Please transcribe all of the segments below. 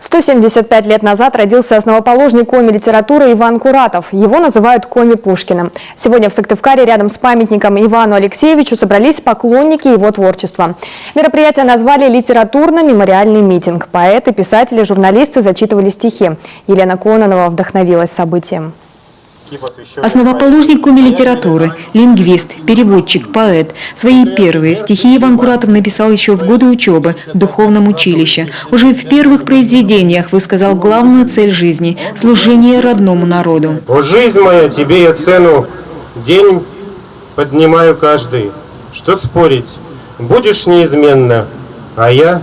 175 лет назад родился основоположник коми-литературы Иван Куратов. Его называют коми-Пушкиным. Сегодня в Сыктывкаре рядом с памятником Ивану Алексеевичу собрались поклонники его творчества. Мероприятие назвали «Литературно-мемориальный митинг». Поэты, писатели, журналисты зачитывали стихи. Елена Кононова вдохновилась событием. Основоположник коми-литературы, лингвист, переводчик, поэт. Свои первые стихи Иван Куратов написал еще в годы учебы в духовном училище. Уже в первых произведениях высказал главную цель жизни – служение родному народу. «О, жизнь моя, тебе я цену день поднимаю каждый. Что спорить, будешь неизменно, а я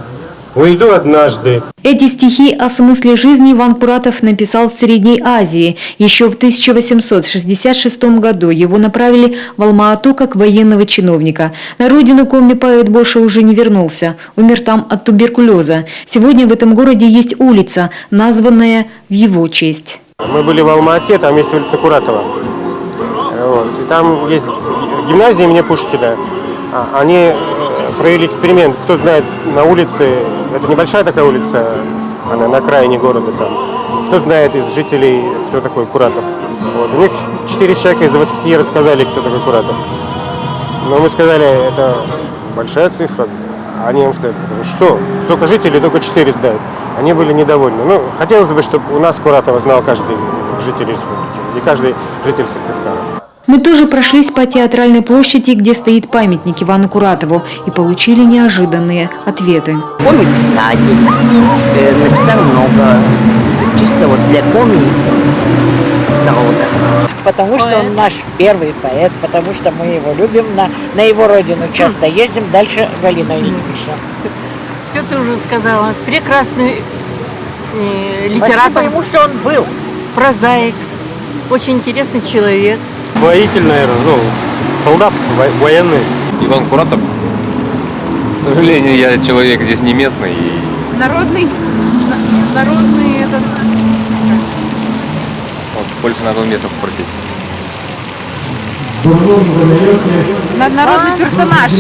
уйду однажды». Эти стихи о смысле жизни Иван Куратов написал в Средней Азии. Еще в 1866 году его направили в Алма-Ату как военного чиновника. На родину коми-поэт больше уже не вернулся. Умер там от туберкулеза. Сегодня в этом городе есть улица, названная в его честь. Мы были в Алма-Ате, там есть улица Куратова. Вот. И там есть гимназия имени Пушкина. Они провели эксперимент. Кто знает, на улице, это небольшая такая улица, она на окраине города там. Кто знает из жителей, кто такой Куратов? Вот. У них 4 человека из 20 рассказали, кто такой Куратов. Но мы сказали, это большая цифра. Они нам сказали, что? Столько жителей, только 4 знают. Они были недовольны. Ну, хотелось бы, чтобы у нас Куратова знал каждый житель республики. И каждый житель Сыктывкара. Мы тоже прошлись по театральной площади, где стоит памятник Ивану Куратову, и получили неожиданные ответы. Коми-писатель, написал много, чисто вот для коми-народа. Потому что он наш первый поэт, потому что мы его любим, на его родину часто ездим. Дальше Галина Ильинична. Все ты уже сказала. Прекрасный литератор. Потому что он был. Прозаик, очень интересный человек. Воитель, наверное, солдат, военный. Иван Куратов. К сожалению, я человек здесь не местный. Народный этот. Вот, больше на 100 метров пройти. Народный персонаж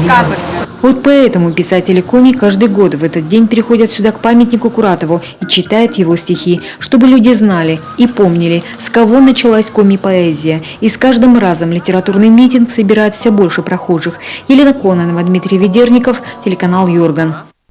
сказок. Вот поэтому писатели коми каждый год в этот день приходят сюда к памятнику Куратову и читают его стихи, чтобы люди знали и помнили, с кого началась коми-поэзия. И с каждым разом литературный митинг собирает все больше прохожих. Елена Кононова, Дмитрий Ведерников, телеканал Юрган.